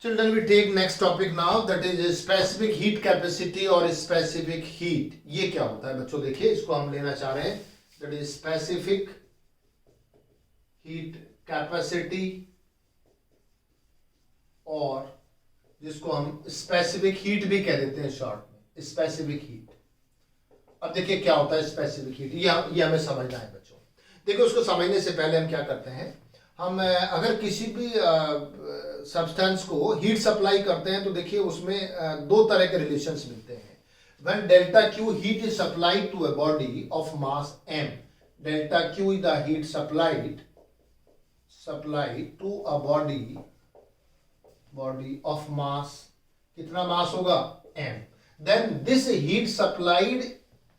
Children, we take next topic now, that is specific heat capacity और specific heat. ये क्या होता है बच्चों? देखिए, इसको हम लेना चाह रहे हैं, that is specific heat capacity और जिसको हम specific heat भी कह देते हैं शॉर्ट में, specific heat. अब देखिए क्या होता है specific heat, ये हमें समझना है बच्चों. देखिए, उसको समझने से पहले हम क्या करते हैं, हम अगर किसी भी सब्सटेंस को हीट सप्लाई करते हैं तो देखिए उसमें दो तरह के रिलेशंस मिलते हैं. When delta Q heat is supplied to a body of mass m, delta Q is the heat supplied to a body of mass, कितना मास होगा? m. Then this heat supplied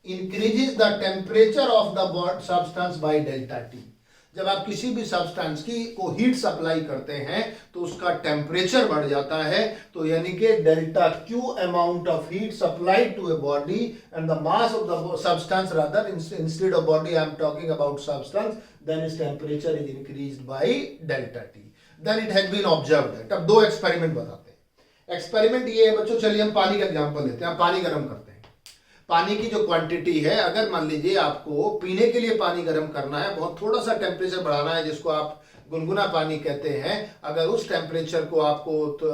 increases the temperature of the substance by delta T. जब आप किसी भी substance को heat supply करते हैं तो उसका टेम्परेचर बढ़ जाता है, तो यानी कि delta Q amount of heat supplied to a body and the mass of the substance, rather instead of body I am talking about substance, then its temperature is increased by delta T. Then it has been observed that. अब दो experiment बताते हैं. Experiment ये है बच्चों, चलिए हम पानी का एग्जांपल लेते हैं. पानी गर्म करते हैं. पानी की जो क्वांटिटी है, अगर मान लीजिए आपको पीने के लिए पानी गर्म करना है, बहुत थोड़ा सा टेम्परेचर बढ़ाना है, जिसको आप गुनगुना पानी कहते हैं, अगर उस टेम्परेचर को आपको तो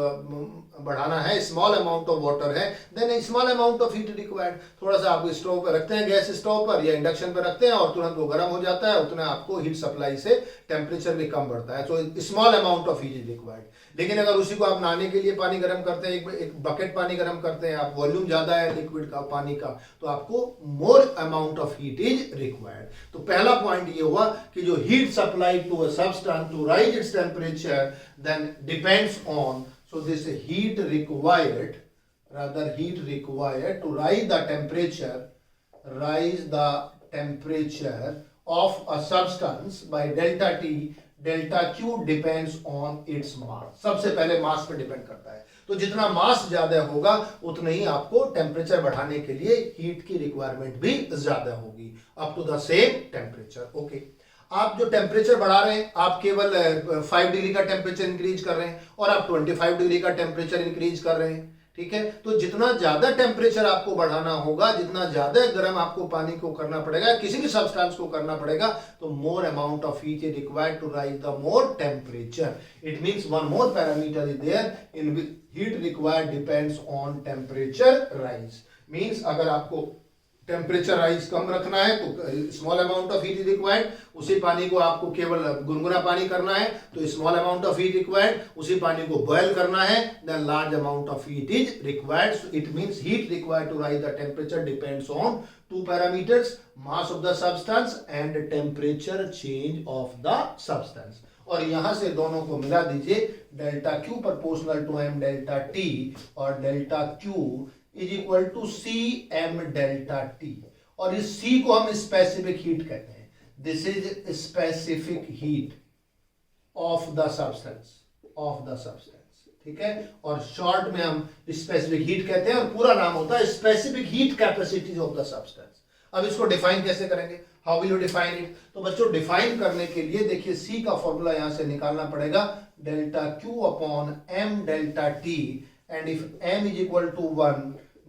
बढ़ाना है, स्मॉल अमाउंट ऑफ वाटर है, then small amount of heat required. थोड़ा सा आप स्टोव पर रखते हैं, गैस स्टोव पर या इंडक्शन पर रखते हैं और तुरंत वो गर्म हो जाता है, उतना आपको हीट सप्लाई से टेम्परेचर भी कम बढ़ता है. तो small amount of heat is required. लेकिन अगर उसी को आप नहाने के लिए पानी गर्म करते हैं, एक बकेट पानी गर्म करते हैं, आप वॉल्यूम ज्यादा है लिक्विड का, पानी का, तो आपको more amount of heat is required. तो पहला पॉइंट ये हुआ कि जो heat supply to a substance to rise its temperature then depends on, so this heat required to rise the temperature of a substance by delta t. delta q depends on its mass. सबसे पहले मास पे depend करता है. तो जितना मास ज्यादा होगा उतना ही आपको टेम्परेचर बढ़ाने के लिए हीट की रिक्वायरमेंट भी ज्यादा होगी, up to the same temperature. Okay, आप जो टेम्परेचर बढ़ा रहे हैं, आप केवल 5 डिग्री का टेम्परेचर इंक्रीज कर रहे हैं और आप 25 डिग्री का टेम्परेचर इंक्रीज कर रहे हैं. ठीक है, तो जितना ज्यादा टेम्परेचर आपको बढ़ाना होगा, जितना ज्यादा गर्म आपको पानी को करना पड़ेगा, किसी भी सब्सटेंस को करना पड़ेगा, तो more amount of heat is required to rise the more temperature. It means one more parameter is there in heat required depends on temperature rise. Means अगर आपको टेम्परेचर राइज कम रखना है तो small amount of heat is required. उसी पानी को आपको केवल गुनगुना पानी करना है तो small amount of heat required. उसी पानी को बॉयल करना है then large amount of heat is required. It means heat required to rise the temperature depends on two parameters, mass of the substance and temperature change of the substance. और यहां से दोनों को मिला दीजिए, delta Q proportional to M delta T और delta Q is equal to C M delta T. और इस सी को हम स्पेसिफिक हीट कहते हैं. This is specific heat of the substance. ठीक है, और शॉर्ट में हम स्पेसिफिक हीट कहते हैं और पूरा नाम होता है specific heat capacity of the substance. अब इसको डिफाइन कैसे करेंगे? How will you define it? तो बच्चों, डिफाइन करने के लिए देखिए सी का फॉर्मूला यहां से निकालना पड़ेगा, delta Q upon M delta T. And if m is equal to 1,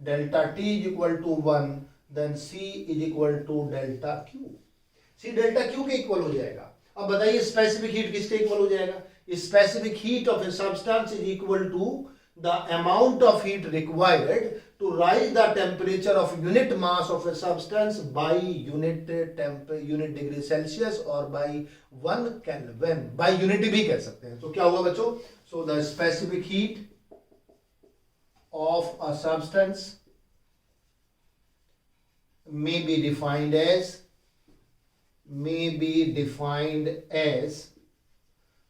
delta t is equal to 1, then c is equal to delta q. c delta q के इक्वल हो जाएगा. अब बताइए स्पेसिफिक हीट किसके इक्वल हो जाएगा? Specific heat of a substance is equal to the amount of heat required to rise the temperature of unit mass of a substance by unit degree Celsius और by 1 Kelvin, by unit भी कह सकते हैं. तो क्या हुआ बच्चों? So the specific heat of a substance may be defined as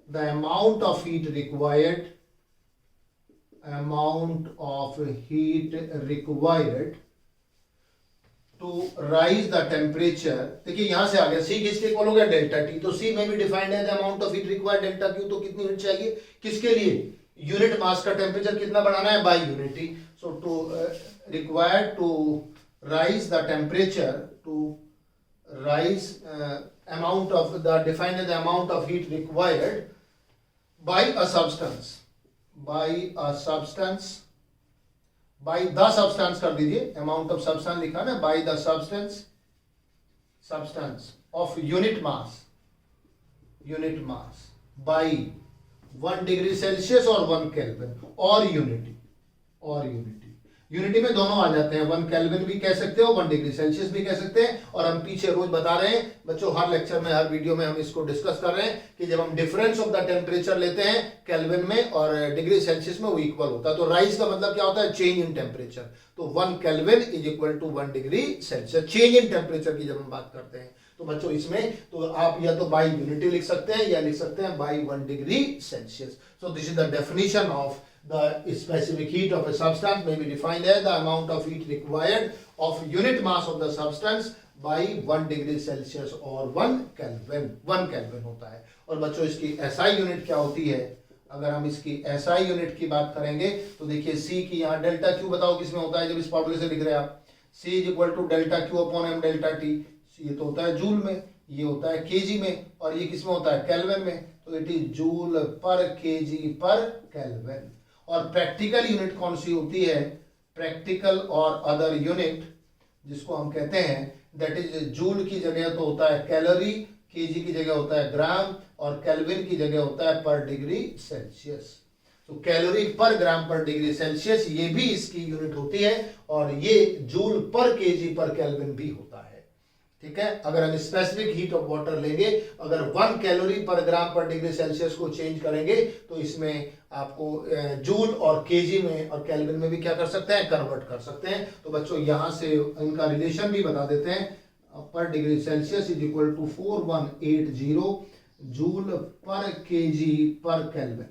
the amount of heat required to rise the temperature. देखिए यहां से आ गया, C किसके इक्वल हो गया? Delta T. तो C में भी डिफाइंड है the amount of heat required delta Q. तो कितनी हीट चाहिए किसके लिए? यूनिट मास का टेम्परेचर कितना बढ़ाना है? By unit T. So to required to rise the temperature to rise amount of the defined the amount of heat required by a substance by a substance, by the substance कर दीजिए, amount of substance लिखा ना, by the substance of unit mass by 1 degree Celsius और 1 kelvin और unity में दोनों आ जाते हैं, 1 केल्विन भी कह सकते हो, 1 डिग्री सेल्सियस भी कह सकते हैं। और हम पीछे रोज बता रहे हैं बच्चों, हर लेक्चर में, हर वीडियो में हम इसको डिस्कस कर रहे हैं कि जब हम डिफरेंस ऑफ द टेम्परेचर लेते हैं केल्विन में और डिग्री सेल्सियस में, वो इक्वल होता है। तो राइज का मतलब क्या होता है? Change in temperature. तो 1 Kelvin is equal to 1 degree Celsius, change in temperature की जब हम बात करते हैं। तो बच्चों इसमें तो आप या तो बाई यूनिटी लिख सकते हैं या लिख सकते हैं by 1 degree Celsius. So this is the definition of the specific heat of a substance may be defined as the amount of heat required of unit mass of the substance by 1 degree Celsius or 1 Kelvin होता है। और बच्चों इसकी SI unit क्या होती है? अगर हम इसकी SI यूनिट की बात करेंगे तो देखिए C की यहाँ डेल्टा Q बताओ किसमें होता है जब इस फॉर्मूले से लिख रहे हैं आप? C is equal to delta Q upon M delta T। ये तो होता है जूल में, ये होता है केजी में, और ये किसमें होता है? केल्विन में। तो it is joule per KG per kelvin. और प्रैक्टिकल यूनिट कौन सी होती है? प्रैक्टिकल और अदर यूनिट जिसको हम कहते हैं दैट इज जूल की जगह तो होता है कैलोरी, केजी की जगह होता है ग्राम, और केल्विन की जगह होता है पर डिग्री सेल्सियस। तो कैलोरी पर ग्राम पर डिग्री सेल्सियस ये भी इसकी यूनिट होती है, और ये joule per KG per kelvin भी होता है। ठीक है, अगर हम स्पेसिफिक हीट ऑफ वाटर लेंगे, अगर 1 कैलोरी पर ग्राम पर डिग्री सेल्सियस को चेंज करेंगे तो इसमें आपको जूल और केजी में और केल्विन में भी क्या कर सकते हैं? कन्वर्ट कर सकते हैं। तो बच्चों यहां से इनका रिलेशन भी बता देते हैं। Per degree Celsius is equal to 4180 joule per KG per Kelvin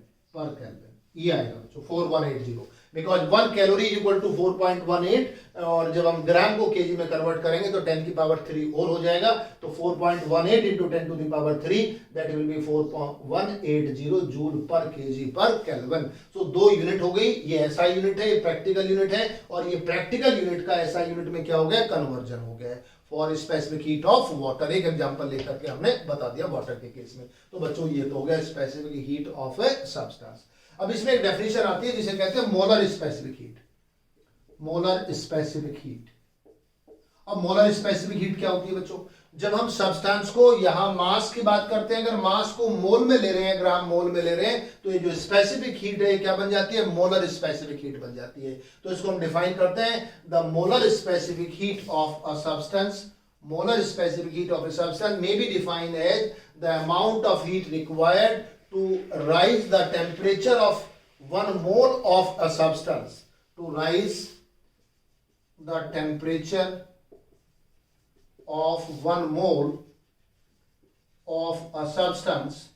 ये आएगा बच्चों 4180, because 1 calorie is equal to 4.18, और जब हम ग्राम को केजी में कन्वर्ट करेंगे तो 10 की पावर 3 और हो जाएगा। तो 4.18 into 10 to the power 3 that will be 4180 joule per KG per Kelvin. So 2 unit हो गई, ये एसआई यूनिट है, ये प्रैक्टिकल यूनिट है, और ये प्रैक्टिकल यूनिट का एसआई यूनिट में क्या हो गया? कन्वर्जन हो गया for specific heat of water. एक एग्जांपल लेकर के हमने बता दिया वाटर के केस में। तो बच्चों ये तो हो गया specific heat of a substance. अब इसमें एक डेफिनेशन आती है जिसे कहते हैं molar specific heat. Molar specific heat. अब मोलर स्पेसिफिक हीट क्या होती है बच्चों? जब हम सब्सटेंस को यहां मास की बात करते हैं, अगर मास को मोल में ले रहे हैं, ग्राम मोल में ले रहे हैं, तो ये जो स्पेसिफिक हीट है क्या बन जाती है? मोलर स्पेसिफिक हीट बन जाती है। तो इसको हम डिफाइन करते हैं, the molar specific heat of a substance, molar specific heat of a substance may be defined as the amount of heat required to rise the temperature of 1 mole of a substance, to rise the temperature of 1 mole of a substance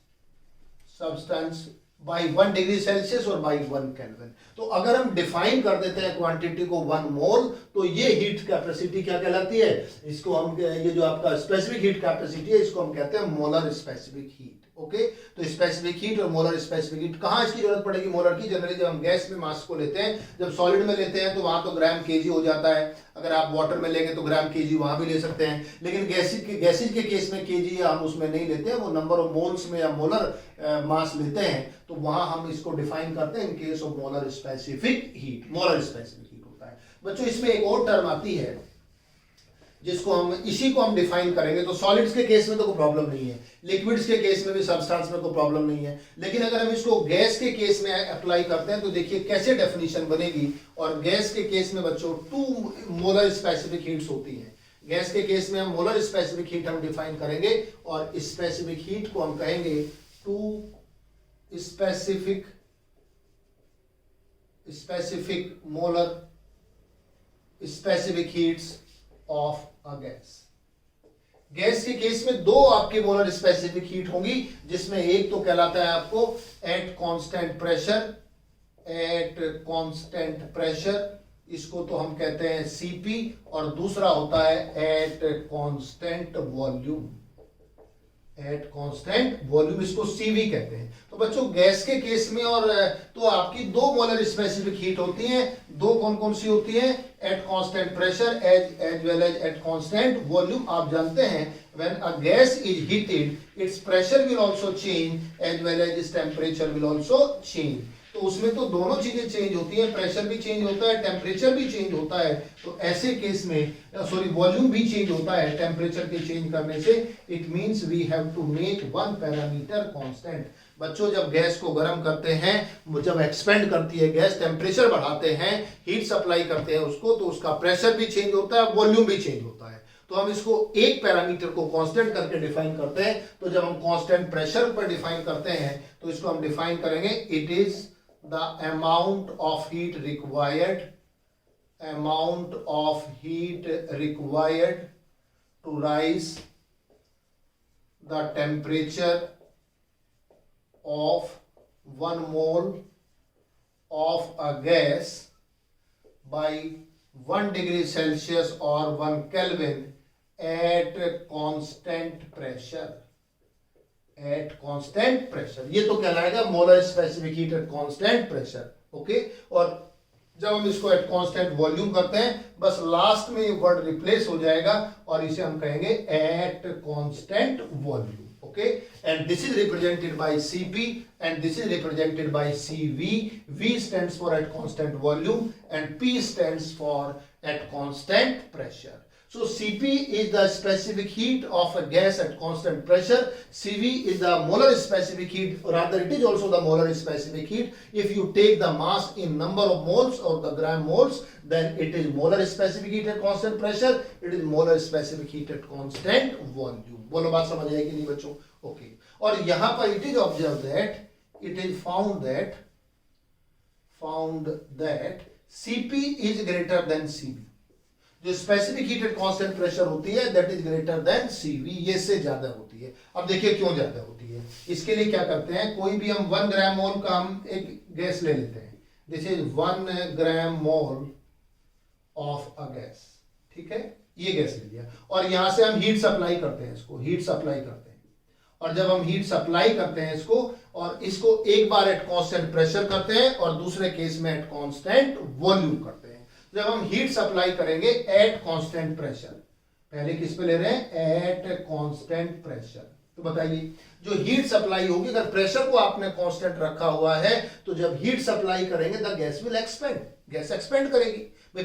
by 1 degree Celsius और by 1 kelvin. तो अगर हम define कर देते हैं quantity को 1 मोल, तो ये हीट कैपेसिटी क्या कहलाती है? इसको हम, ये जो आपका स्पेसिफिक हीट कैपेसिटी है, इसको हम कहते हैं मोलर स्पेसिफिक हीट। ओके, तो स्पेसिफिक हीट और मोलर स्पेसिफिक हीट, कहां इसकी जरूरत पड़ेगी मोलर की? जनरली जब हम गैस में मास को लेते हैं, जब सॉलिड में लेते हैं तो वहां तो ग्राम केजी हो जाता है। अगर आप वाटर में लेंगे तो ग्राम केजी वहां भी ले सकते हैं, लेकिन गैसेज के केस में केजी हम उसमें नहीं लेते हैं, वो नंबर ऑफ मोल्स में या मोलर मास लेते हैं। तो वहां हम इसको डिफाइन करते हैं इन case of molar specific heat. Molar specific heat होता है बच्चों। इसमें एक और टर्म आती है जिसको हम, इसी को हम डिफाइन करेंगे। तो सॉलिड्स के केस में तो कोई प्रॉब्लम नहीं है, लिक्विड्स के केस में भी, सब्सटेंस में कोई प्रॉब्लम नहीं है, लेकिन अगर हम इसको गैस के केस में अप्लाई करते हैं तो देखिए कैसे डेफिनेशन बनेगी। और गैस के केस में बच्चों 2 मोलर स्पेसिफिक हीट्स होती हैं। गैस के केस में हम मोलर स्पेसिफिक हीट हम डिफाइन करेंगे, और स्पेसिफिक हीट को हम कहेंगे 2 specific molar specific heats of a gas. Gas के केस में 2 आपके मोलर स्पेसिफिक हीट होंगी, जिसमें एक तो कहलाता है आपको एट कांस्टेंट प्रेशर, इसको तो हम कहते हैं सीपी, और दूसरा होता है एट कांस्टेंट वॉल्यूम, इसको सीवी कहते हैं। तो बच्चों गैस के केस में और तो आपकी 2 मोलर स्पेसिफिक हीट होती हैं। 2 कौन कौन सी होती हैं? At constant pressure as well as at constant volume. आप जानते हैं when a gas is heated its pressure will also change as well as its temperature will also change. तो उसमें तो दोनों चीजें चेंज होती हैं, प्रेशर भी चेंज होता है, टेम्परेचर भी चेंज होता है। तो ऐसे केस में सॉरी वॉल्यूम भी चेंज होता है टेम्परेचर के चेंज करने से। It means we have to make one parameter constant. बच्चों जब गैस को गर्म करते हैं, जब एक्सपेंड करती है गैस, टेम्परेचर बढ़ाते हैं, हीट सप्लाई करते हैं उसको, तो उसका प्रेशर भी चेंज होता है, वॉल्यूम भी चेंज होता है। तो हम इसको एक पैरामीटर को कांस्टेंट करके डिफाइन करते हैं। तो जब हम कांस्टेंट प्रेशर पर डिफाइन करते हैं तो इसको हम डिफाइन करेंगे, it is the amount of heat required, amount of heat required to rise the temperature of 1 mole of a gas by 1 degree Celsius or 1 Kelvin at constant pressure. At constant pressure, ये तो कहलाएगा molar specific heat at constant pressure. Okay, और जब हम इसको eight constant volume करते हैं, बस लास्ट में ये वर्ड रिप्लेस हो जाएगा और इसे हम कहेंगे eight constant volume. Okay, and this is represented by Cp and this is represented by Cv. V stands for at constant volume and P stands for at constant pressure. So Cp is the specific heat of a gas at constant pressure. Cv is the molar specific heat, or rather it is also the molar specific heat. If you take the mass in number of moles or the gram moles, then it is molar specific heat at constant pressure. It is molar specific heat at constant volume. बोलो बात समझ आएगी नहीं बच्चों? Okay, और यहां पर it is observed that it is found that Cp is greater than Cv. जो specific heat at constant pressure होती है that is greater than Cv, ये से ज्यादा होती है। अब देखिए क्यों ज्यादा होती है। इसके लिए क्या करते हैं, कोई भी हम 1 ग्राम मोल का हम एक गैस ले लेते हैं, this is 1 gram mole of a gas, ठीक है, ये गैस ले लिया और यहां से हम हीट सप्लाई करते हैं, इसको हीट सप्लाई करते हैं। और जब हम हीट सप्लाई करते हैं इसको, और इसको एक बार एट कांस्टेंट प्रेशर करते हैं और दूसरे केस में एट कांस्टेंट वॉल्यूम करते हैं। जब हम हीट सप्लाई करेंगे एट कांस्टेंट प्रेशर, पहले किस पे ले रहे हैं, एट कांस्टेंट प्रेशर, तो बताइए जो हीट सप्लाई होगी, अगर प्रेशर को आपने कांस्टेंट रखा हुआ है तो जब हीट सप्लाई करेंगे the gas will expand, gas expand करेगी भाई,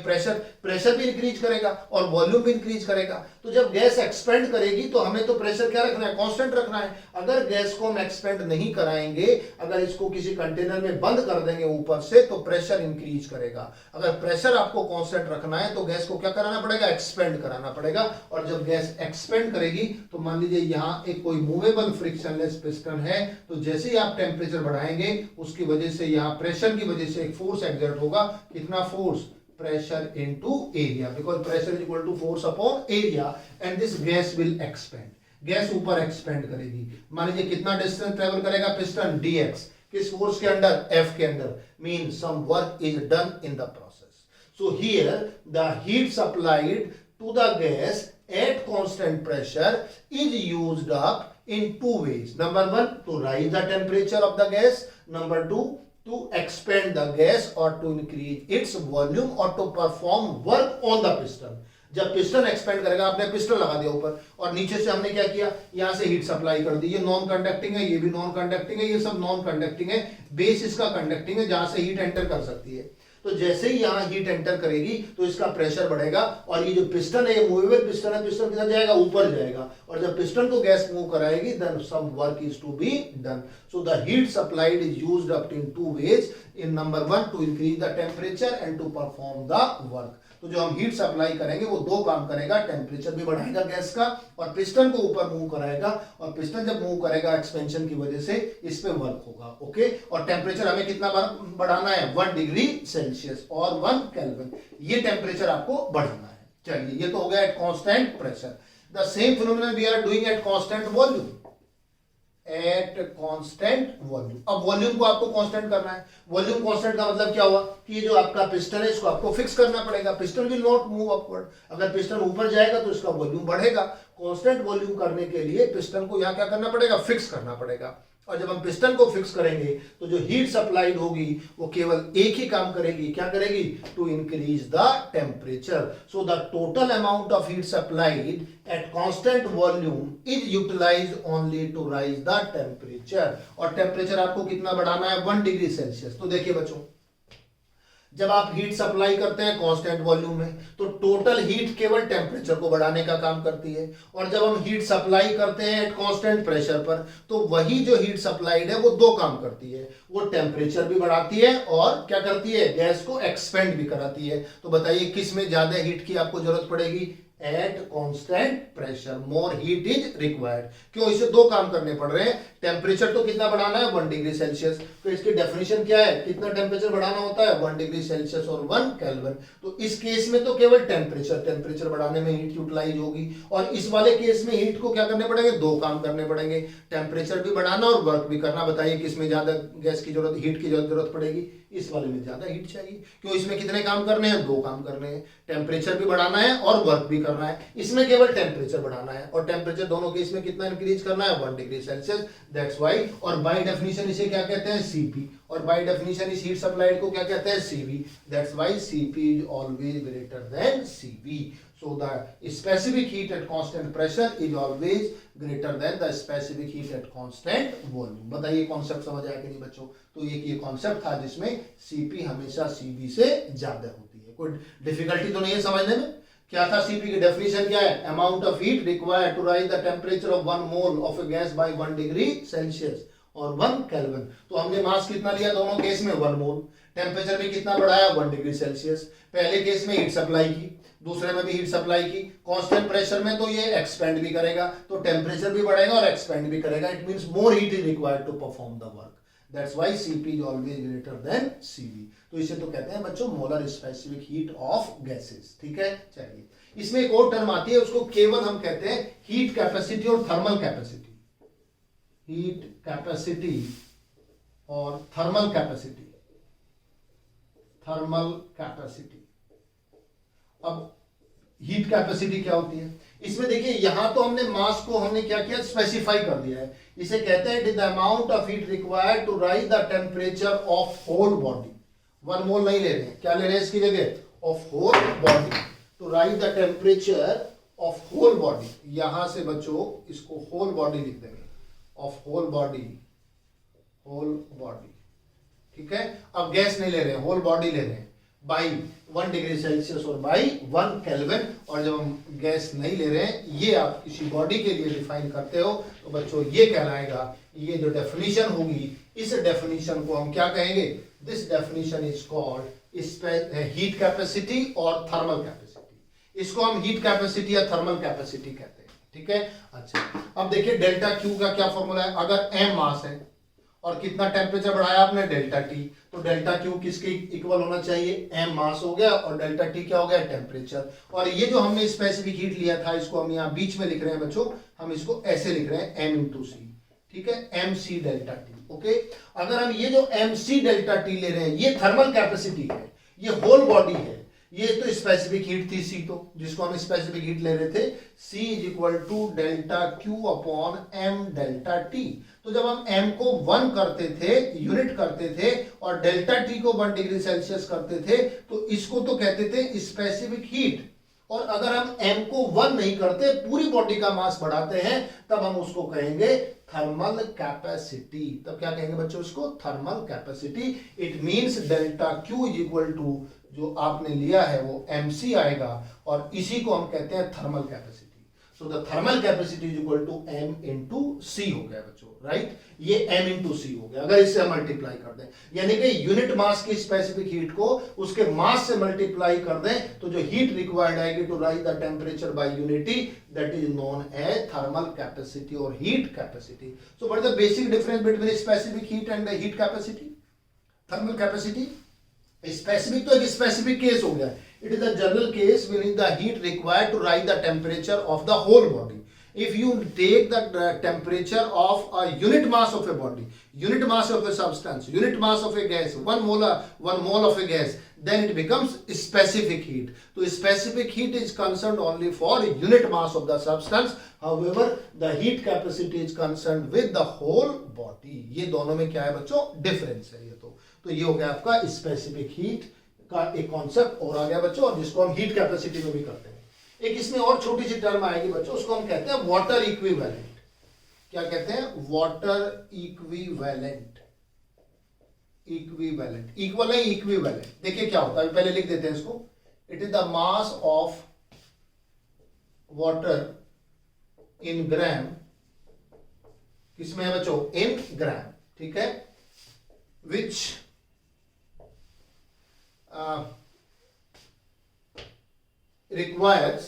प्रेशर भी इंक्रीज करेगा और वॉल्यूम भी इंक्रीज करेगा। तो जब गैस एक्सपेंड करेगी तो हमें तो प्रेशर क्या रखना है, कांस्टेंट रखना है। अगर गैस को हम एक्सपेंड नहीं कराएंगे, अगर इसको किसी कंटेनर में बंद कर देंगे ऊपर से, तो प्रेशर इंक्रीज करेगा। अगर प्रेशर आपको कांस्टेंट रखना है तो गैस को क्या कराना पड़ेगा, एक्सपेंड कराना पड़ेगा। और जब गैस एक्सपेंड करेगी तो मान लीजिए यहाँ एक कोई मूवेबल फ्रिक्शनलेस पिस्टन है, तो जैसे ही आप टेम्परेचर बढ़ाएंगे उसकी वजह से यहाँ प्रेशर की वजह से एक फोर्स एक्सर्ट होगा। कितना force, pressure into area, because pressure is equal to force upon area and this gas will expand. Gas ऊपर एक्सपेंड करेगी। मान लीजिए कितना डिस्टेंस ट्रेवल करेगा पिस्टन, dx, किस फोर्स के अंडर, F के अंदर, mean some work is done in the process. So here the heat supplied to the gas at constant pressure is used up in 2 ways. Number 1, to rise the temperature of the gas. Number 2, to expand the gas or to increase its volume or to perform work on the piston. जब piston expand करेगा, आपने piston लगा दिया ऊपर और नीचे से हमने क्या किया, यहां से हीट सप्लाई कर दी। ये नॉन कंडक्टिंग है, ये भी नॉन कंडक्टिंग है, ये सब नॉन कंडक्टिंग है, बेस इसका कंडक्टिंग है जहां से हीट एंटर कर सकती है। तो जैसे ही यहां हीट एंटर करेगी तो इसका प्रेशर बढ़ेगा और ये जो पिस्टन है, ये मूवेबल पिस्टन है, पिस्टन किधर जाएगा, ऊपर जाएगा। और जब पिस्टन को गैस मूव कराएगी then some work is to be done. So the heat supplied is used up in 2 ways. In number 1 to increase the temperature and to perform the work. तो जो हम हीट सप्लाई करेंगे वो 2 काम करेगा, temperature भी बढ़ाएगा गैस का और पिस्टन को ऊपर मूव कराएगा। और पिस्टन जब मूव करेगा एक्सपेंशन की वजह से इस पे वर्क होगा। ओके, और टेम्परेचर हमें कितना बढ़ाना है, 1 डिग्री सेल्सियस और 1 केल्विन, ये टेम्परेचर आपको बढ़ाना है। चलिए, ये तो हो गया at constant pressure. The same phenomenon we are doing at constant volume, at constant volume. अब वॉल्यूम को आपको कांस्टेंट करना है। वॉल्यूम कांस्टेंट का मतलब क्या हुआ कि ये जो आपका पिस्टन है इसको आपको फिक्स करना पड़ेगा। Piston will not move upward. अगर पिस्टन ऊपर जाएगा तो इसका वॉल्यूम बढ़ेगा। कांस्टेंट वॉल्यूम करने के लिए पिस्टन को यहां क्या करना पड़ेगा, फिक्स करना पड़ेगा। और जब हम पिस्टन को फिक्स करेंगे तो जो हीट सप्लाइड होगी वो केवल एक ही काम करेगी, क्या करेगी, to increase the temperature. So the total amount of heat supplied at constant volume is utilised only to rise the temperature. और टेम्परेचर आपको कितना बढ़ाना है, 1 डिग्री सेल्सियस। तो देखिए बच्चों, जब आप हीट सप्लाई करते हैं कांस्टेंट वॉल्यूम में तो टोटल हीट केवल टेम्परेचर को बढ़ाने का काम करती है, और जब हम हीट सप्लाई करते हैं एट कांस्टेंट प्रेशर पर तो वही जो हीट सप्लाइड है वो दो काम करती है, वो टेम्परेचर भी बढ़ाती है और क्या करती है, गैस को एक्सपेंड भी कराती है। तो बताइए किस में ज्यादा हीट की आपको जरूरत पड़ेगी, eight constant pressure more heat is required. क्यों, इसे दो काम करने पड़ रहे हैं। टेम्परेचर तो कितना बढ़ाना है, 1 डिग्री सेल्सियस। तो इसकी डेफिनेशन क्या है, कितना टेम्परेचर बढ़ाना होता है, 1 डिग्री सेल्सियस और 1 केल्विन। तो इस केस में तो केवल टेम्परेचर बढ़ाने में हीट यूटिलाइज होगी, और इस वाले केस में हीट को क्या करने पड़ेंगे, दो काम करने पड़ेंगे, टेम्परेचर भी बढ़ाना और वर्क भी करना। बताइए किसमें ज्यादा गैस की जरूरत, हीट की जरूरत पड़ेगी, इस वाले में ज्यादा हीट चाहिए। क्यों, इसमें कितने काम करने हैं, दो काम करने हैं, टेम्परेचर भी बढ़ाना है और वर्क भी करना है। इसमें केवल टेम्परेचर बढ़ाना है और टेम्परेचर दोनों केस में कितना इंक्रीज करना है, 1 डिग्री सेल्सियस। दैट्स व्हाई, और बाय डेफिनेशन इसे क्या कहते हैं, सीपी, और बाय डेफिनेशन इस हीट सप्लाइड को क्या कहते हैं, CV. That's why CP is always greater then CV. So the specific heat at constant pressure is always greater than the specific heat at constant volume। बताइए concept समझ आया कि नहीं बच्चों। तो ये कॉन्सेप्ट था जिसमें Cp हमेशा Cv से ज्यादा होती है। कोई डिफिकल्टी तो नहीं है समझने में। क्या था Cp की डेफिनेशन, क्या है, amount of heat required to rise the temperature of 1 mole of a gas by 1 degree Celsius और 1 केल्विन। तो हमने मास कितना लिया दोनों केस में, 1 मोल। टेम्परेचर भी कितना बढ़ाया, 1 डिग्री सेल्सियस। पहले केस में हीट सप्लाई की, दूसरे में भी हीट सप्लाई की। कांस्टेंट प्रेशर में तो ये एक्सपेंड भी करेगा, तो टेम्परेचर भी बढ़ेगा और एक्सपेंड भी करेगा। It means more heat is required to perform the work. That's why Cp is always greater than Cv। तो इसे तो कहते हैं बच्चों molar specific heat of gases. ठीक है, चलिए इसमें एक और टर्म आती है, उसको केवल हम कहते हैं हीट कैपेसिटी और थर्मल कैपेसिटी। हीट कैपेसिटी और थर्मल कैपेसिटी। Thermal capacity. अब हीट कैपेसिटी क्या होती है, इसमें देखिए यहां तो हमने मास को हमने क्या किया, स्पेसिफाई कर दिया है। इसे कहते हैं it is the amount of heat required to rise the temperature of whole body. 1 mole नहीं ले रहे हैं, क्या ले रहे हैं इसकी जगह, of whole body, to rise the temperature of whole body. यहां से बच्चों इसको होल बॉडी लिख देंगे, of whole body, whole body. ठीक है, अब गैस नहीं ले रहे हैं, होल बॉडी ले रहे हैं बाई 1 डिग्री सेल्सियस और बाई 1 केल्विन। और जब हम गैस नहीं ले रहे हैं, ये आप किसी बॉडी के लिए डिफाइन करते हो तो बच्चों ये कहलाएगा, ये जो डेफिनेशन होगी इस डेफिनेशन को हम क्या कहेंगे, this definition is called heat capacity और थर्मल कैपेसिटी। इसको हम हीट कैपेसिटी या थर्मल कैपेसिटी कहते हैं। ठीक है, अच्छा अब देखिए डेल्टा क्यू का क्या फॉर्मूला है। अगर m मास है और कितना टेम्परेचर बढ़ाया आपने, डेल्टा टी, तो डेल्टा क्यू किसके इक्वल होना चाहिए, m मास हो गया और डेल्टा टी क्या हो गया, टेम्परेचर। और ये जो हमने स्पेसिफिक हीट लिया था इसको हम यहाँ बीच में लिख रहे हैं बच्चों, हम इसको ऐसे लिख रहे हैं m इंटू सी। ठीक है, mc डेल्टा टी। ओके, अगर हम ये जो mc डेल्टा टी ले रहे हैं ये थर्मल कैपेसिटी है, ये होल बॉडी है, ये तो स्पेसिफिक हीट थी C, तो जिसको हम स्पेसिफिक हीट ले रहे थे, C is equal to delta Q upon m delta T. तो जब हम m को 1 करते थे, यूनिट करते थे, और डेल्टा t को 1 डिग्री सेल्सियस करते थे, तो इसको तो कहते थे स्पेसिफिक हीट। और अगर हम m को 1 नहीं करते, पूरी बॉडी का मास बढ़ाते हैं, तब हम उसको कहेंगे थर्मल कैपेसिटी। तब क्या कहेंगे बच्चों, उसको thermal capacity. It means delta Q is equal to जो आपने लिया है वो mc आएगा, और इसी को हम कहते हैं thermal capacity. So the thermal capacity is equal to m into C हो गया बच्चों, राइट। ये m इंटू सी हो गया अगर इससे मल्टीप्लाई कर दें, यानी कि यूनिट मास की स्पेसिफिक हीट को उसके मास से मल्टीप्लाई कर दें, तो जो हीट रिक्वायर्ड आएगी to rise the temperature by unity, that is known as thermal capacity और heat capacity. So what is the basic difference between specific heat and heat capacity, thermal capacity. Specific तो एक specific case हो गया, it is the general case meaning the heat required to rise the temperature of the whole body. if you take the temperature of a unit mass of a body, unit mass of a substance, unit mass of a gas, 1 mole of a gas, then it becomes specific heat. So specific heat is concerned only for unit mass of the substance. However, the heat capacity is concerned with the whole body. ये दोनों में क्या है बच्चों, difference है। ये तो ये हो गया आपका स्पेसिफिक हीट का एक कॉन्सेप्ट और आ गया बच्चों, और जिसको हम हीट कैपेसिटी में भी करते हैं। एक इसमें और छोटी सी टर्म आएगी बच्चों, उसको हम कहते हैं वाटर इक्विवेलेंट। क्या कहते हैं? Water equivalent. इक्विवेलेंट, इक्वल है, इक्विवेलेंट। देखिए क्या होता है, पहले लिख देते हैं इसको। It is the mass of water in gram. किसमें है बच्चों? इन ग्राम, ठीक है। विच requires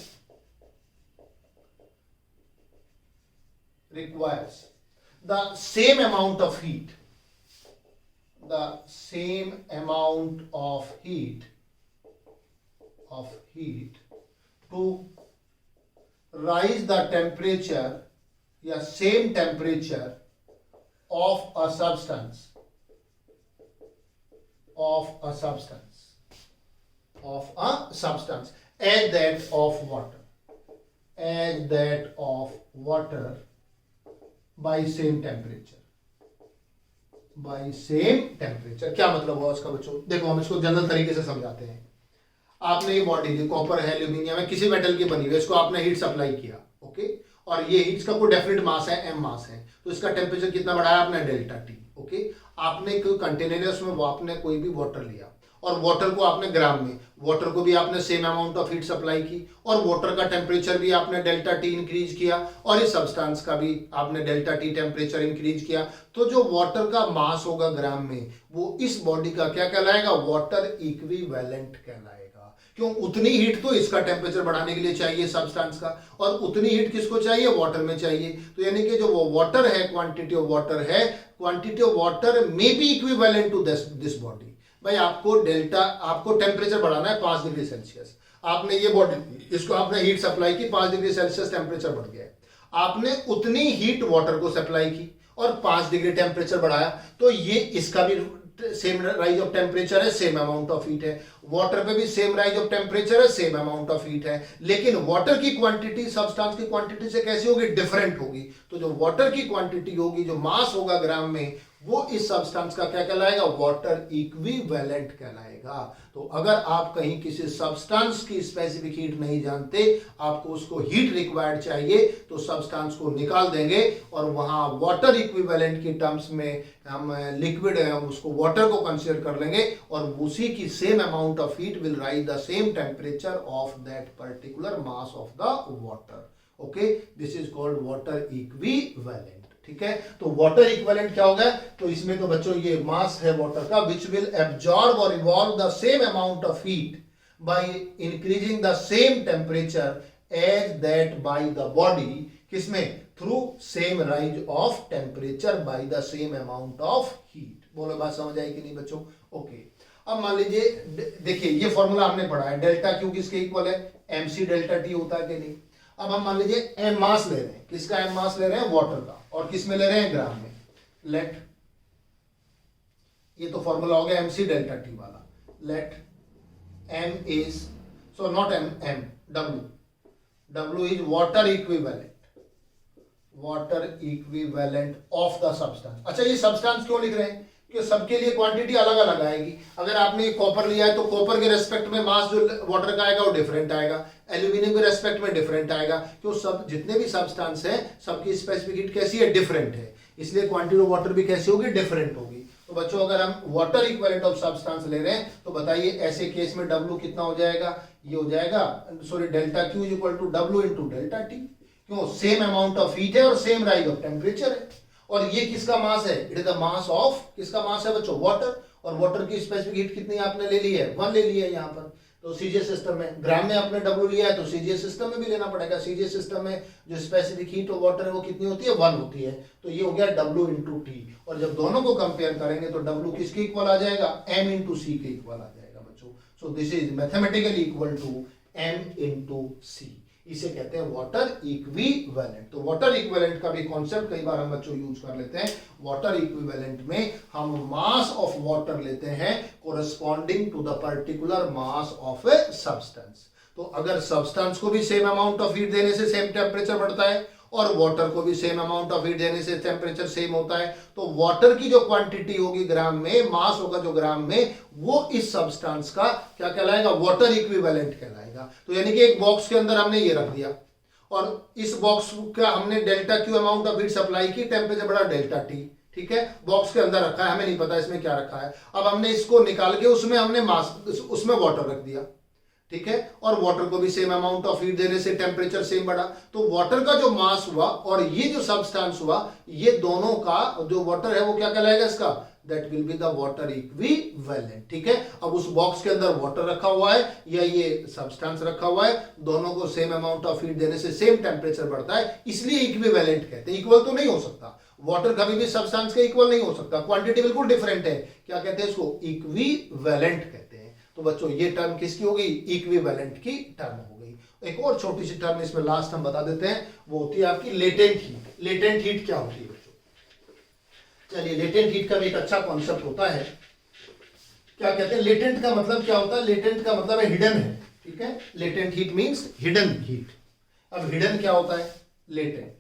the same amount of heat, to rise the temperature या same temperature of a substance as that of water by same temperature। क्या मतलब हुआ उसका बच्चों? देखो हम इसको जनरल तरीके से समझाते हैं। आपने ये बॉडी ली, कॉपर है, एल्यूमिनियम है, किसी मेटल की बनी हुई है, इसको आपने हीट सप्लाई किया, ओके, और ये हीट्स का कोई डेफिनेट मास है, m मास है, तो इसका टेम्परेचर कितना बढ़ाया आपने? Delta T, okay. आपने कोई कंटेनर है, उसमें आपने कोई भी वाटर लिया और वाटर को आपने ग्राम में, वाटर को भी आपने same amount of heat supply की, और वाटर का टेम्परेचर भी आपने डेल्टा टी इंक्रीज किया, और इस सब्सटेंस का भी आपने डेल्टा टी टेम्परेचर इंक्रीज किया। तो जो वाटर का मास होगा ग्राम में, वो इस बॉडी का क्या कहलाएगा? वाटर इक्विवेलेंट कहलाएगा। क्यों? उतनी हीट तो इसका टेम्परेचर बढ़ाने के लिए चाहिए सब्सटेंस का, और उतनी हीट किसको चाहिए? वाटर में चाहिए। तो यानी कि जो वो वाटर है, quantity of water may be equivalent to this body. भाई आपको टेम्परेचर बढ़ाना है 5 डिग्री सेल्सियस, आपने ये बॉडी, इसको आपने हीट सप्लाई की, 5 डिग्री सेल्सियस टेम्परेचर बढ़ गया है, आपने उतनी हीट वाटर को सप्लाई की और 5 डिग्री टेम्परेचर बढ़ाया, तो ये इसका भी सेम राइज ऑफ टेम्परेचर है, सेम अमाउंट ऑफ हीट है। वाटर पे भी सेम राइज ऑफ टेम्परेचर है, सेम अमाउंट ऑफ हीट है, लेकिन वाटर की क्वांटिटी सब्सटेंस की क्वांटिटी से कैसी होगी? डिफरेंट होगी। तो जो वाटर की क्वांटिटी होगी, जो मास होगा ग्राम में, वो इस सब्सटेंस का क्या कहलाएगा? वाटर इक्विवेलेंट कहलाएगा। तो अगर आप कहीं किसी सब्सटेंस की स्पेसिफिक हीट नहीं जानते, आपको उसको हीट रिक्वायर्ड चाहिए, तो सब्सटेंस को निकाल देंगे और वहां वाटर इक्विवेलेंट की टर्म्स में हम लिक्विड है, हम उसको वाटर को कंसीडर कर लेंगे, और उसी की same amount of heat will rise the same temperature of that particular mass of the water. Okay, this is called water equivalent. ठीक है, तो वाटर इक्विवेलेंट क्या होगा? तो इसमें तो बच्चों ये मास है वाटर का, विच विल एब्जॉर्ब और evolve the same amount of heat by increasing the same temperature as that by the body. किसमें? Through same rise of temperature by the same amount of heat. बोलो बात समझ आई कि नहीं बच्चों? Okay, अब मान लीजिए, देखिए ये फॉर्मूला हमने पढ़ा है, डेल्टा क्यू किसके इक्वल है? mc डेल्टा टी होता है कि नहीं? अब हम मान लीजिए m मास ले रहे हैं, किसका m मास ले रहे हैं? वाटर का, और किस में ले रहे हैं? ग्राम में। लेट, ये तो फॉर्मूला हो गया mc डेल्टा टी वाला। Let m is, so not m, w is water equivalent of the substance. अच्छा, ये सब्सटेंस क्यों लिख रहे हैं? कि सबके लिए क्वांटिटी अलग अलग आएगी। अगर आपने कॉपर लिया है तो कॉपर के रेस्पेक्ट में मास जो वाटर का आएगा वो डिफरेंट आएगा, एल्यूमिनियम के रेस्पेक्ट में डिफरेंट आएगा, क्यों? सब जितने भी सब्सटेंस हैं सबकी स्पेसिफिक हीट कैसी है? डिफरेंट है, इसलिए क्वांटिटी ऑफ वाटर भी कैसी होगी? डिफरेंट होगी। तो बच्चों अगर हम वाटर इक्विवेलेंट ऑफ सब्सटेंस ले रहे हैं तो बताइए ऐसे केस में W कितना हो जाएगा? ये हो जाएगा, sorry, delta Q is equal to W into delta T. क्यों? सेम अमाउंट ऑफ हीट है और सेम राइज ऑफ टेम्परेचर है, और ये किसका मास है? It is the mass of, किसका मास है बच्चों? वाटर। और वाटर की स्पेसिफिक हीट कितनी आपने ले ली है? 1 ले ली है यहाँ पर। तो सीजीएस सिस्टम में ग्राम में आपने W लिया है, तो सीजीएस सिस्टम में भी लेना पड़ेगा। सीजीएस सिस्टम में जो स्पेसिफिक हीट ऑफ वाटर है वो कितनी होती है? 1 होती है। तो ये हो गया W इंटू टी, और जब दोनों को कंपेयर करेंगे तो W किसके इक्वल आ जाएगा? M इंटू सी के इक्वल आ जाएगा बच्चों। So this is mathematically equal to M into C. इसे कहते हैं वाटर इक्विवेलेंट। तो वाटर इक्विवेलेंट का भी कॉन्सेप्ट कई बार हम बच्चों यूज कर लेते हैं। वाटर इक्विवेलेंट में हम मास ऑफ वाटर लेते हैं corresponding to the particular mass of a substance. तो अगर सब्सटेंस को भी सेम अमाउंट ऑफ हीट देने से सेम टेम्परेचर बढ़ता है और वाटर को भी सेम अमाउंट ऑफ हीट देने से टेम्परेचर सेम होता है, तो वाटर की जो क्वांटिटी होगी ग्राम में, मास होगा जो ग्राम में, वो इस सब्सटेंस का क्या कहलाएगा, वाटर इक्विवेलेंट कहलाएगा। तो यानी कि एक बॉक्स के अंदर हमने ये रख दिया और इस बॉक्स का हमने delta Q amount of heat supply की, टेम्परेचर बढ़ा डेल्टा टी, ठीक है, बॉक्स के अंदर रखा है, हमें नहीं पता इसमें क्या रखा है। अब हमने इसको निकाल के उसमें हमने मास, उसमें वाटर रख दिया, ठीक है, और वाटर को भी सेम अमाउंट ऑफ हीट देने से टेम्परेचर सेम बढ़ा। तो वाटर का जो मास हुआ और ये जो सब्सटेंस हुआ, ये दोनों का जो वाटर है वो क्या कहलाएगा इसका, that will be the water equivalent, ठीक है। अब उस बॉक्स के अंदर वाटर रखा हुआ है या ये सब्सटेंस रखा हुआ है, दोनों को सेम अमाउंट ऑफ हीट देने से सेम टेम्परेचर बढ़ता है, इसलिए इक्विवेलेंट कहते हैं। इक्वल तो नहीं हो सकता, वाटर कभी भी सब्सटेंस के इक्वल नहीं हो सकता, क्वांटिटी बिल्कुल डिफरेंट है, क्या कहते हैं इसको, इक्विवेलेंट कहते हैं। तो बच्चों ये टर्म किसकी हो गई, इक्विवेलेंट की टर्म हो गई। एक और छोटी सी टर्म इसमें लास्ट हम बता देते हैं, वो होती है आपकी लेटेंट हीट। लेटेंट हीट क्या होती है बच्चों, चलिए लेटेंट हीट का भी एक अच्छा कॉन्सेप्ट होता है। क्या कहते हैं, लेटेंट का मतलब क्या होता है, लेटेंट का मतलब है हिडन है, ठीक है, latent heat means hidden heat. अब हिडन क्या होता है, लेटेंट।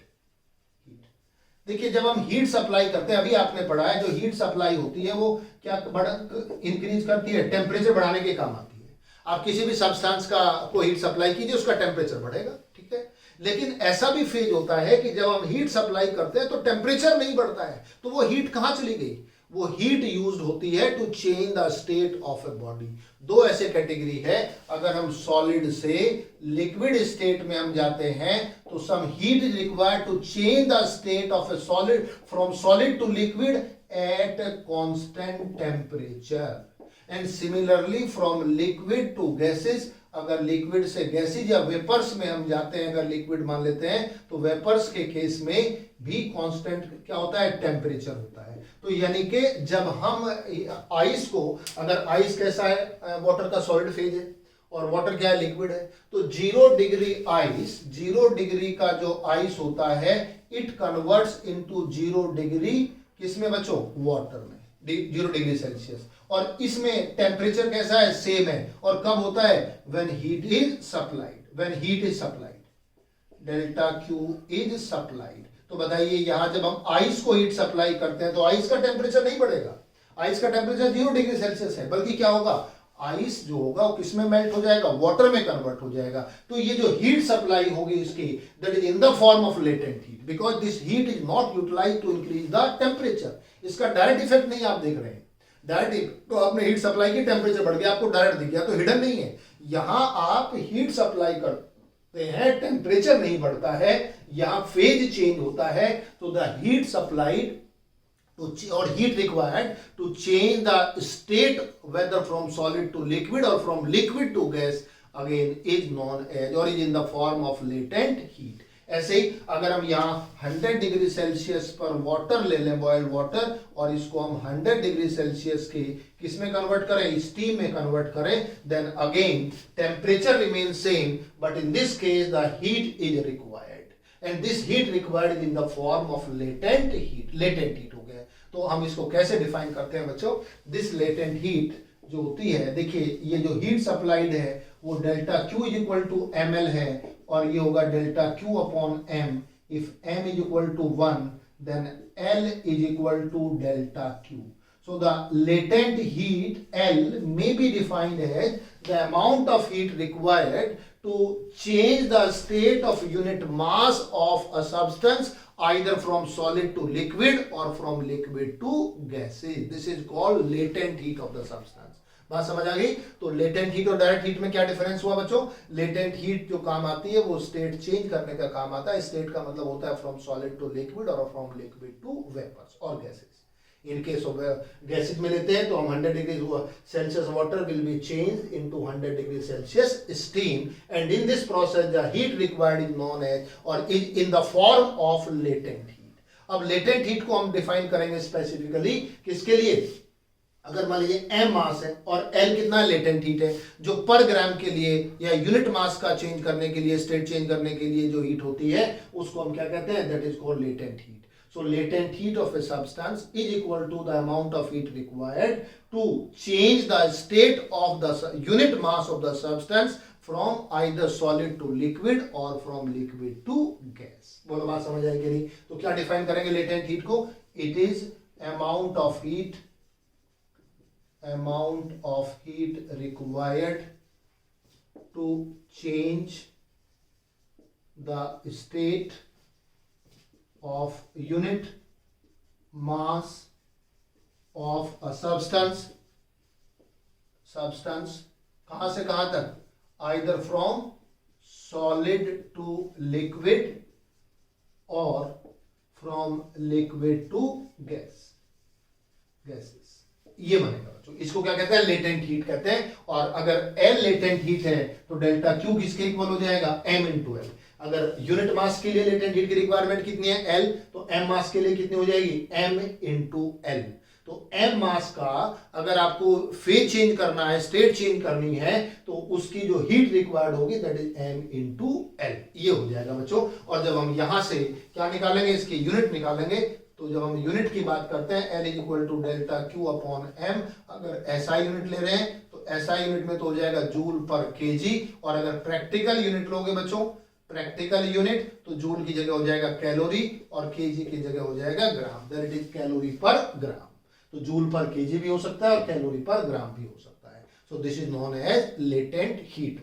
देखिए जब हम हीट सप्लाई करते हैं, अभी आपने पढ़ा है, जो हीट सप्लाई होती है वो क्या इंक्रीज करती है, टेम्परेचर बढ़ाने के काम आती है। आप किसी भी सब्सटेंस का को हीट सप्लाई कीजिए, उसका टेम्परेचर बढ़ेगा, ठीक है। लेकिन ऐसा भी फेज होता है कि जब हम हीट सप्लाई करते हैं तो टेम्परेचर नहीं बढ़ता है, तो वो हीट कहां चली गई, वो हीट यूज्ड होती है to change the state of a body. दो ऐसे कैटेगरी है, अगर हम सॉलिड से लिक्विड स्टेट में हम जाते हैं तो some heat is required to change the state of a solid from solid to liquid at a constant temperature, and similarly from liquid to gases, अगर लिक्विड से गैसेज या वेपर्स में हम जाते हैं, अगर लिक्विड मान लेते हैं तो वेपर्स के केस में भी कांस्टेंट क्या होता है, टेम्परेचर होता है। तो यानी कि जब हम आइस को, अगर आइस कैसा है, वाटर का सॉलिड फेज है और वाटर क्या है, लिक्विड है, तो 0 डिग्री आइस, 0 डिग्री का जो आइस होता है, इट कन्वर्ट्स इनटू 0 डिग्री किसमें बच्चों, वाटर में, 0 डिग्री सेल्सियस। और इसमें टेम्परेचर कैसा है, सेम है। और कब होता है, when heat is supplied, when heat is supplied, delta Q is supplied. तो बताइए यहां जब हम आइस को हीट सप्लाई करते हैं तो आइस का टेम्परेचर नहीं बढ़ेगा, आइस का टेम्परेचर 0 डिग्री सेल्सियस है, बल्कि क्या होगा, आइस जो होगा वो किसमें मेल्ट हो जाएगा, वाटर में कन्वर्ट हो जाएगा। तो ये जो हीट सप्लाई होगी इसकी, that is in the form of latent heat, because this heat is not utilised to increase the temperature. इसका डायरेक्ट इफेक्ट नहीं आप देख रहे हैं, डायरेक्ट तो आपने हीट सप्लाई की, टेम्परेचर बढ़ गया, आपको डायरेक्ट दिख गया, तो हिडन नहीं है। यहां आप हीट सप्लाई करते हैं, टेम्परेचर नहीं बढ़ता है, यहां फेज चेंज होता है। तो the heat supplied or heat required to change the state whether from solid to liquid or from liquid to gas again is known as or is in the form of latent heat। ऐसे ही अगर हम यहाँ 100 degree Celsius पर water ले लें, boiled water, और इसको हम 100 डिग्री सेल्सियस के किस में कन्वर्ट करें, स्टीम में कन्वर्ट करें, then again temperature remain same, but in this case the heat is required and this heat required is in the form of latent heat. Latent heat हो गया। तो हम इसको कैसे डिफाइन करते हैं बच्चों, दिस लेटेंट हीट जो होती है, देखिए ये जो हीट सप्लाइड है वो delta Q is equal to M L है, और ये होगा delta Q upon M. If M is equal to 1 then L is equal to delta Q. So the latent heat L may be defined as the amount of heat required to change the state of unit mass of a substance either from solid to liquid or from liquid to gases. This is called latent heat of the substance. बात समझ आ गई। तो latent heat और direct heat में क्या difference हुआ बच्चों, latent heat जो काम आती है वो स्टेट चेंज करने का काम आता है। स्टेट का मतलब होता है फ्रॉम सॉलिड टू लिक्विड और फ्रॉम लिक्विड टू वेपर्स और gases. In case of gases में लेते हैं तो हम 100 degree Celsius water will be change into 100 degree Celsius steam, and in this process the heat required is known as और is in the form of latent heat. अब latent heat को हम define करेंगे स्पेसिफिकली किसके लिए, अगर मान लीजिए m मास है और L कितना लेटेंट हीट है, जो पर ग्राम के लिए या यूनिट मास का चेंज करने के लिए, स्टेट चेंज करने के लिए जो हीट होती है उसको हम क्या कहते हैं, that is called latent heat. So latent heat of a substance is equal to the amount of heat required to change the state of the unit mass of the substance from either solid to liquid or from liquid to gas. बोलो बात समझ आएगी नहीं? तो क्या define करेंगे latent heat को? It is amount of heat required to change the state of unit mass of a substance कहां से कहां तक, either from solid to liquid or from liquid to gases. ये बनेगा बच्चों, इसको क्या कहते हैं, लेटेंट हीट कहते हैं. और अगर L लेटेंट हीट है तो डेल्टा Q किसके इक्वल हो जाएगा, M इंटू एल. अगर यूनिट मास के लिए लेटेंट हीट की रिक्वायरमेंट कितनी है, L, तो M मास के लिए कितनी हो जाएगी, M इंटू एल. तो M मास का अगर आपको फेज चेंज करना है, स्टेट चेंज करनी है, तो उसकी जो हीट रिक्वायर्ड होगी that is M into L. ये हो जाएगा बच्चों. और जब हम यहां से क्या निकालेंगे, इसकी यूनिट निकालेंगे, तो जब हम यूनिट की बात करते हैं L is equal to delta Q upon M. अगर SI यूनिट ले रहे हैं तो SI यूनिट में तो हो जाएगा जूल पर केजी. और अगर प्रैक्टिकल यूनिट लोगे बच्चों, प्रैक्टिकल यूनिट, तो जूल की जगह हो जाएगा कैलोरी और केजी की जगह हो जाएगा ग्राम. दैट इज कैलोरी पर ग्राम. तो जूल पर केजी भी हो सकता है और कैलोरी पर ग्राम भी हो सकता है. So this is known as latent heat.